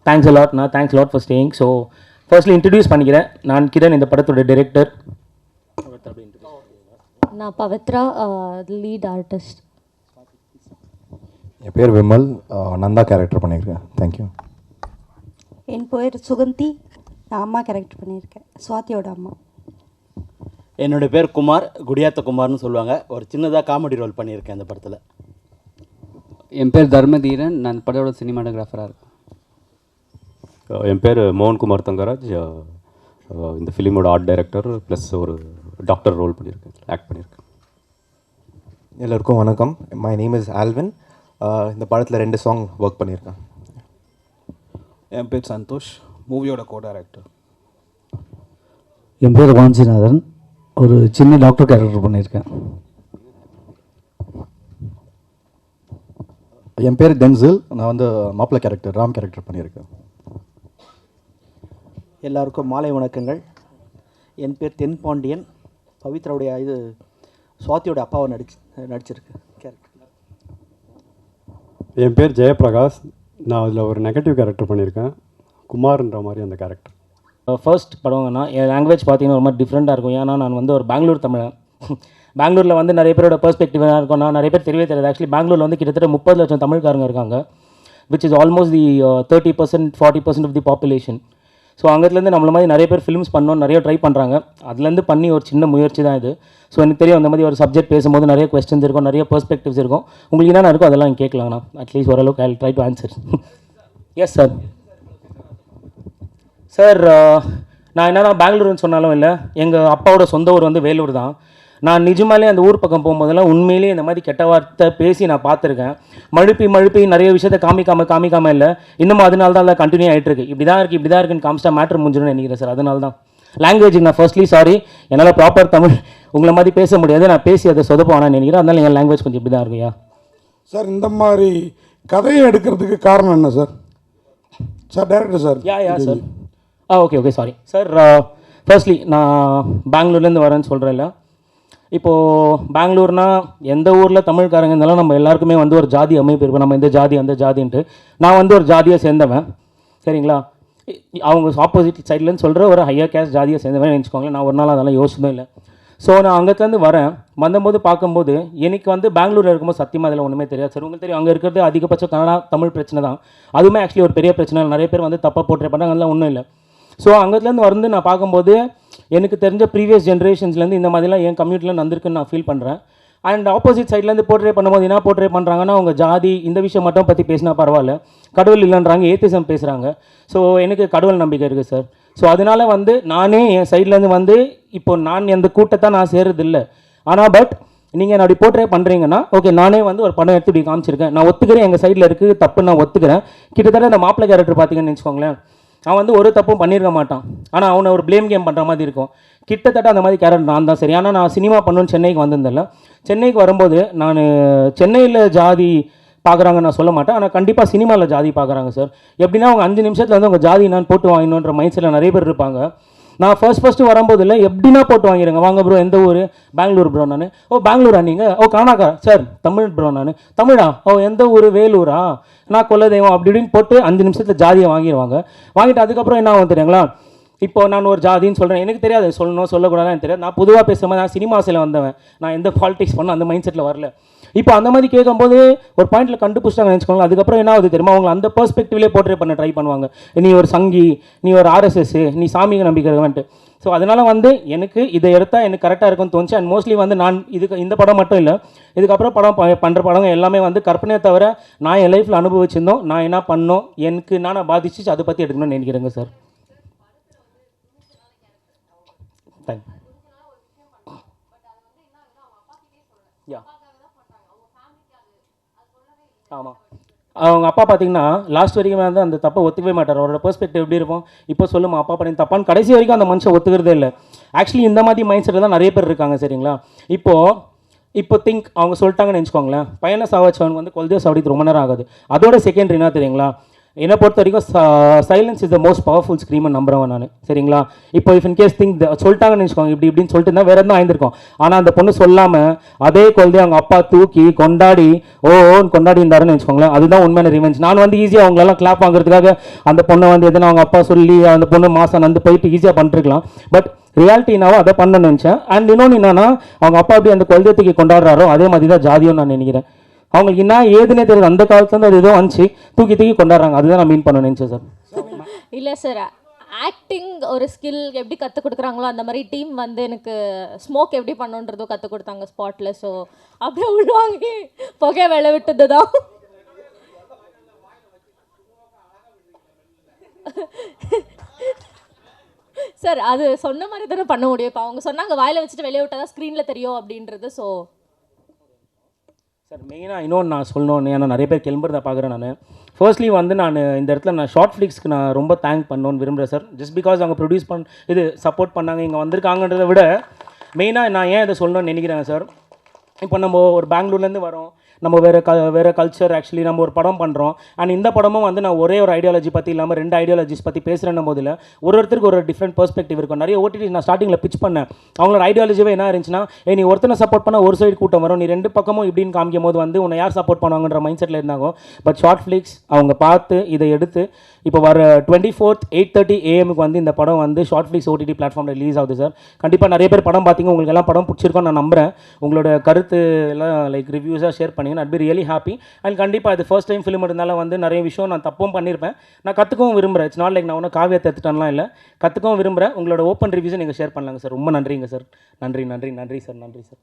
Thanks a lot நான் thanks lot for staying. So firstly introduce பண்ணிக்கிறேன். நான் கிரண், இந்த படத்தோட டைரக்டர். நான் பவித்ரா, லீட் ஆர்டிஸ்ட். என் பேர் விமல், நந்தா கேரக்டர் பண்ணியிருக்கேன். தேங்க்யூ. என் பேர் சுகந்தி, நான் அம்மா கேரக்டர் பண்ணியிருக்கேன், சுவாத்தியோட அம்மா. என்னோடய பேர் குமார், குடியாத்த குமார்னு சொல்லுவாங்க. ஒரு சின்னதாக காமெடி ரோல் பண்ணியிருக்கேன் இந்த படத்தில். என் பேர் தர்மதீரன், நான் படத்தோட சினிமாட்டோகிராஃபராக இருக்கேன். என் பேர் மோகன்குமார் தங்கராஜ், இந்த ஃபிலிமோட ஆர்ட் டைரக்டர் ப்ளஸ் ஒரு டாக்டர் ரோல் பண்ணியிருக்கேன், ஆக்ட் பண்ணியிருக்கேன். எல்லாருக்கும் வணக்கம். My name is Alvin. இந்த படத்தில் 2 சாங் ஒர்க் பண்ணியிருக்கேன். என் பேர் சந்தோஷ், மூவியோட கோ டைரக்டர். என் பேர் வாஞ்சிநாதன், ஒரு சின்ன டாக்டர் கேரக்டர் பண்ணியிருக்கேன். என் பேர் டென்சில், நான் வந்து மாப்பிள்ளை கேரக்டர் ராம் கேரக்டர் பண்ணியிருக்கேன். எல்லாருக்கும் மாலை வணக்கங்கள். என் பேர் தென்பாண்டியன், பவித்ராவுடைய இது சுவாத்தியோட அப்பாவை நடிச்சிருக்கு கேரக்டர். என் பேர் ஜெயபிரகாஷ், நான் அதில் ஒரு நெகட்டிவ் கேரக்டர் பண்ணியிருக்கேன், குமார்ன்ற மாதிரி அந்த கேரக்டர். ஃபர்ஸ்ட் படம்னா என் லாங்குவேஜ் பார்த்தீங்கன்னா ஒரு மாதிரி டிஃப்ரெண்ட்டாக இருக்கும். ஏன்னா நான் வந்து ஒரு பெங்களூர் தமிழன். பெங்களூரில் வந்து நிறைய பேரோட பெர்ஸ்பெக்டிவாக இருக்கும். நான் நிறைய பேர் தெரியவே தெரியாது. ஆக்சுவலி பெங்களூரில் வந்து கிட்டத்தட்ட 30 லட்சம் தமிழ்காரங்க இருக்காங்க, which is almost the 30% 40% of the population. So அங்கேருந்து நம்மள மாதிரி நிறைய பேர் ஃபிலிம்ஸ் பண்ணோம், நிறைய ட்ரை பண்ணுறாங்க. அதுலேருந்து பண்ணி ஒரு சின்ன முயற்சி தான் இது. ஸோ எனக்கு தெரியும், அந்த மாதிரி ஒரு சப்ஜெக்ட் பேசும்போது நிறைய கொஸ்டின்ஸ் இருக்கும், நிறைய பெர்ஸ்பெக்டிவ்ஸ் இருக்கும். உங்களுக்கு என்னென்ன இருக்கும் அதெல்லாம் கேட்கலாங்கண்ணா. அட்லீஸ்ட் ஓரளவுக்கு I will try to answer. Yes sir. Sir நான் என்ன தான் பெங்களூர்னு சொன்னாலும் இல்லை, எங்கள் அப்பாவோட சொந்த ஊர் வந்து வேலூர் தான். நான் நிஜமாலே அந்த ஊர் பக்கம் போகும்போதெல்லாம் உண்மையிலேயே இந்த மாதிரி கெட்ட வார்த்தை பேசி நான் பார்த்துருக்கேன். மழுப்பி நிறைய விஷயத்தை காமிக்காமல் இல்லை, இன்னமும் அதனால தான் கண்டினியூ ஆகிட்டு இருக்கு. இப்படி தான் இருக்குன்னு காமிச்சிட்டா மேட்ரு முடிஞ்சிடும்னு நினைக்கிறேன் சார். அதனால தான் லாங்குவேஜுக்கு நான் ஃபர்ஸ்ட்லி சாரி, என்னால் ப்ராப்பர் தமிழ் உங்களை மாதிரி பேச முடியாது, நான் பேசி அதை சொதப்பானு நினைக்கிறேன். அதனால என் லாங்குவேஜ் கொஞ்சம் இப்படி தான் இருக்குயா சார். இந்த மாதிரி கதையை எடுக்கிறதுக்கு காரணம் என்ன sir? Sir director sir. Yeah sir. Okay sorry sir. Firstly நான் பெங்களூர்லேருந்து வரேன்னு சொல்கிறேன்ல. இப்போது பெங்களூர்னா எந்த ஊரில் தமிழ்காரங்க இருந்தாலும் நம்ம எல்லாருக்குமே வந்து ஒரு ஜாதி அமைப்பு இருக்கும். நம்ம இந்த ஜாதி அந்த ஜாதின்ட்டு. நான் வந்து ஒரு ஜாதியை சேர்ந்தவன், சரிங்களா? அவங்க ஆப்போசிட் சைட்லேருந்து சொல்கிற ஒரு ஹையர் கேஸ்ட் ஜாதியை சேர்ந்தவன் நினச்சிக்கோங்களேன். நான் ஒரு நாள் அதெல்லாம் யோசிச்சதும் இல்லை. ஸோ நான் அங்கேருந்து வரேன். வந்தபோது பார்க்கும்போது எனக்கு வந்து பெங்களூரில் இருக்கும்போது சத்தியமாக அதில் ஒன்றுமே தெரியாது சார். உங்களுக்கு தெரியும், அங்கே இருக்கிறது அதிகபட்சம் கன்னடா தமிழ் பிரச்சனை தான். அதுவுமே ஆக்சுவலி ஒரு பெரிய பிரச்சனை. நிறைய பேர் வந்து தப்பாக போர்ட்ரே பண்ணுறாங்க, அதெல்லாம் ஒன்றும் இல்லை. ஸோ அங்கேருந்து வந்து நான் பார்க்கும்போது எனக்கு தெரிஞ்ச ப்ரீவியஸ் ஜென்ரேஷன்ஸ்லேருந்து இந்த மாதிரிலாம் என் கம்யூனிட்டியில் நடந்திருக்குன்னு நான் ஃபீல் பண்ணுறேன். அண்ட் ஆப்போசிட் சைட்லேருந்து போர்ட்ரே பண்ணும்போது என்ன போர்ட்ரே பண்ணுறாங்கன்னா, அவங்க ஜாதி இந்த விஷயம் மட்டும் பற்றி பேசினா பரவாயில்ல, கடவுள் இல்லைன்றாங்க, ஏத்திசம் பேசுகிறாங்க. ஸோ எனக்கு கடவுள் நம்பிக்கை இருக்குது சார். ஸோ அதனால் வந்து நானே என் சைட்லேருந்து வந்து இப்போ நான் எந்த கூட்டத்தை நான் சேர்றது இல்லை. ஆனால் பட் நீங்கள் என்ன அப்படி போர்ட்ரே பண்ணுறீங்கன்னா ஓகே, நானே வந்து ஒரு படம் எடுத்து இப்படி காமிச்சிருக்கேன், நான் ஒத்துக்கிறேன், எங்கள் சைடில் இருக்குது தப்பு, நான் ஒத்துக்கிறேன். கிட்டத்தட்ட அந்த மாப்பிள்ளை கேரக்டர் பார்த்தீங்கன்னு வச்சுக்கோங்களேன், அவன் வந்து ஒரு தப்பும் பண்ணியிருக்க மாட்டான், ஆனால் அவனை ஒரு ப்ளேம் கேம் பண்ணுற மாதிரி இருக்கும். கிட்டத்தட்ட அந்த மாதிரி கேரக்டர் நான் தான் சரி. ஆனால் நான் சினிமா பண்ணணுன்னு சென்னைக்கு வந்திருந்தேன்ல, சென்னைக்கு வரும்போது நான் சென்னையில் ஜாதி பார்க்குறாங்க நான் சொல்ல மாட்டேன், ஆனால் கண்டிப்பாக சினிமாவில் ஜாதி பார்க்குறாங்க சார். எப்படின்னா அவங்க 5 நிமிஷத்தில் வந்து அவங்க ஜாதி நான் போட்டு வாங்கணுன்ற மைண்ட் செட்டில் நிறைய பேர் இருப்பாங்க. நான் ஃபர்ஸ்ட்டு வரும்போது இல்லை, எப்படின்னா போட்டு வாங்கிடுங்க, வாங்க ப்ரோ எந்த ஊர், பெங்களூர் ப்ரோ. நான் பெங்களூரா நீங்கள்? கர்நாடகா சார். தமிழ் ப்ரோ. நான் தமிழா? எந்த ஊர், வேலூரா? நான் கொல்லதெய்வம் அப்படி இப்படின்னு போட்டு 5 நிமிஷத்தில் ஜாதியை வாங்கிடுவாங்க. வாங்கிட்டு அதுக்கப்புறம் என்ன ஆகும் தெரியுங்களா? இப்போ நான் ஒரு ஜாதின்னு சொல்கிறேன், எனக்கு தெரியாது சொல்லணும் சொல்லக்கூடாதுன்னு எனக்கு தெரியாது. நான் பொதுவாக பேசுகிற நான் சினிமாஸில் வந்தவன், நான் எந்த பாலிடிக்ஸ் பண்ண அந்த மைண்ட் செட்டில் வரல. இப்போ அந்த மாதிரி கேட்கும்போது ஒரு பாயிண்டில் கண்டுபிடிச்சிட்டாங்க நினச்சிக்கோங்களேன். அதுக்கப்புறம் என்ன ஆகுது தெரியுமா, அவங்க அந்த பெர்ஸ்பெக்டிவ்லேயே போர்ட்ரே பண்ண ட்ரை பண்ணுவாங்க. நீ ஒரு சங்கி, நீ ஒரு RSS, நீ சாமிக்கு நம்பிக்கை இருக்கவன்ட்டு. ஸோ அதனால் வந்து எனக்கு இதை எடுத்தால் எனக்கு கரெக்டாக இருக்கும்னு தோணுச்சு. அண்ட் மோஸ்ட்லி வந்து நான் இந்த படம் மட்டும் இல்லை, இதுக்கப்புறம் பண்ணுற படம் எல்லாமே வந்து கற்பனையை தவிர நான் என் லைஃப்பில் அனுபவிச்சிருந்தோம், நான் என்ன பண்ணோம், எனக்கு நான் பாதிச்சிச்சு, அதை பற்றி எடுக்கணும்னு நினைக்கிறேங்க சார். ஆமாம், அவங்க அப்பா பார்த்தீங்கன்னா லாஸ்ட் வரைக்கும் வந்து அந்த தப்பை ஒத்துக்கவே மாட்டார். அவரோட பெர்ஸ்பெக்டிவ் எப்படி இருக்கும், இப்போ சொல்லுமா அப்பா பண்ணி தப்பான்னு கடைசி வரைக்கும் அந்த மனுஷன் ஒத்துக்கிறதே இல்லை. ஆக்சுவலி இந்த மாதிரி மைண்ட் செட்டில் தான் நிறைய பேர் இருக்காங்க, சரிங்களா? இப்போ திங்க் அவங்க சொல்லிட்டாங்கன்னு நினச்சிக்கோங்களேன், பையனை சாவச்சவனுக்கு வந்து குழந்தைய சாவடிக்கு ரொம்ப நேரம் ஆகாது. அதோட செகண்டரி என்ன தெரியுங்களா, என்னை பொறுத்த வரைக்கும் silence is the most powerful scream நம்புறவன் நான். சரிங்களா? இப்போ இஃப் இன் கேஸ் திங்க் சொல்லிட்டாங்கன்னு வச்சுக்கோங்க, இப்படி இப்படின்னு சொல்லிட்டு இருந்தால் வேற எதுவும் ஆயிருந்திருக்கும். ஆனால் அந்த பொண்ணு சொல்லாமல் அதே குழந்தைய அவங்க அப்பா தூக்கி கொண்டாடி ஓன்னு கொண்டாடி இருந்தாருன்னு வச்சுக்கோங்களேன். அதுதான் உண்மையான ரிவெஞ்ச். நான் வந்து ஈஸியாக அவங்களெல்லாம் கிளாப் வாங்குறதுக்காக அந்த பொண்ணை வந்து எதுனா அவங்க அப்பா சொல்லி அந்த பொண்ணு மாதம் வந்து போயிட்டு ஈஸியாக பண்ணிருக்கலாம். பட் ரியாலிட்டினாவோ அதை பண்ணணும்னு நினச்சேன். அண்ட் இன்னொன்று என்னன்னா, அவங்க அப்பா அப்படி அந்த குழந்தைய தூக்கி கொண்டாடுறாரோ அதே மாதிரி தான் ஜாதியும் நான் நினைக்கிறேன். அவங்களுக்கு என்ன ஏதுன்னே தெரியுது, அந்த காலத்துலேருந்து அது ஏதோ வந்துச்சு தூக்கி தூக்கி கொண்டாடுறாங்க. அதுதான் நான் மீன் பண்ண நினச்சேன் சார். இல்லை சார், ஆக்டிங் ஒரு ஸ்கில் எப்படி கற்றுக் கொடுக்குறாங்களோ அந்த மாதிரி டீம் வந்து எனக்கு ஸ்மோக் எப்படி பண்ணுன்றதும் கற்றுக் கொடுத்தாங்க ஸ்பாட்டில். ஸோ அப்படியே உள்வாங்கி புகை வேலை விட்டது தான். சார் அது சொன்ன மாதிரி தானே பண்ண முடியும். இப்போ அவங்க சொன்னாங்க வாயில் வச்சுட்டு வெளியே விட்டால் தான் ஸ்க்ரீனில் தெரியும் அப்படின்றது. ஸோ சார் மெயினாக இன்னொன்று நான் சொல்லணும்னு, ஏன்னா நிறைய பேர் கிளம்புறதை பார்க்குறேன் நான். ஃபர்ஸ்ட்லி வந்து நான் இந்த இடத்துல நான் ஷார்ட் ஃப்ளிக்ஸ்க்கு நான் ரொம்ப தேங்க் பண்ணணும்னு விரும்புகிறேன் சார். ஜஸ்ட் பிகாஸ் அவங்க ப்ரொடியூஸ் இது சப்போர்ட் பண்ணாங்க, இங்கே வந்திருக்காங்கன்றதை விட மெயினாக நான் ஏன் இதை சொல்லணும்னு நினைக்கிறேன் சார். இப்போ நம்ம ஒரு பெங்களூர்லேருந்து வரோம், நம்ம வேறு கல்ச்சர், ஆக்சுவலி நம்ம ஒரு படம் பண்ணுறோம். அண்ட் இந்த படமும் வந்து நான் ஒரே ஒரு ஐடியாலஜி பற்றி இல்லாமல் 2 ஐடியாலஜிஸ் பற்றி பேசுகிறேன் போதில் ஒருத்தருக்கு ஒரு டிஃப்ரெண்ட் பெர்ஸ்பெக்டிவ் இருக்கும். நிறைய ஓடிடி நான் ஸ்டார்டிங்கில் பிச் பண்ணேன். அவங்களோட ஐடியாலஜிவே என்ன இருந்துச்சுன்னா, நீ ஒருத்தனை சப்போர்ட் பண்ணால் ஒரு சைடு கூட்டம் வரும், நீ 2 பக்கமும் இப்படின்னு காமிக்கும் போது வந்து உன்னை யார் சப்போர்ட் பண்ணுவாங்கன்ற மைண்ட் செட்டில் இருந்தாங்க. பட் ஷார்ட் ஃப்ளிக்ஸ் அவங்க பார்த்து இதை எடுத்து இப்போ வர 24th 8:30 AM வந்து இந்த படம் வந்து ஷார்ட் ஃப்ளிக்ஸ் ஓடிடி பிளாட்ஃபார்மில் ரிலீஸ் ஆகுது சார். கண்டிப்பாக நிறைய பேர் படம் பார்த்தீங்க, உங்களுக்கு எல்லாம் படம் பிடிச்சிருக்கோன்னு நான் நம்புகிறேன். உங்களோட கருத்து எல்லாம் லைக் ரிவ்யூஸாக ஷேர் பண்ணிங்கன்னா I'd be really happy. And கண்டிப்பாக இது ஃபர்ஸ்ட் டைம் ஃபிலிம் இருந்தால வந்து நிறைய விஷயம் நான் தப்பும் பண்ணியிருப்பேன், நான் கற்றுக்கவும் விரும்புகிறேன். இட்ஸ் நாட் லைக் நான் ஒன்றும் காவியத்தை எடுத்துட்டான்லாம் இல்லை, கற்றுக்கவும் விரும்புகிறேன். உங்களோட ஓப்பன் ரிவ்யூஸை நீங்கள் ஷேர் பண்ணலாங்க சார். ரொம்ப நன்றிங்க சார். நன்றி நன்றி நன்றி சார். நன்றி சார்.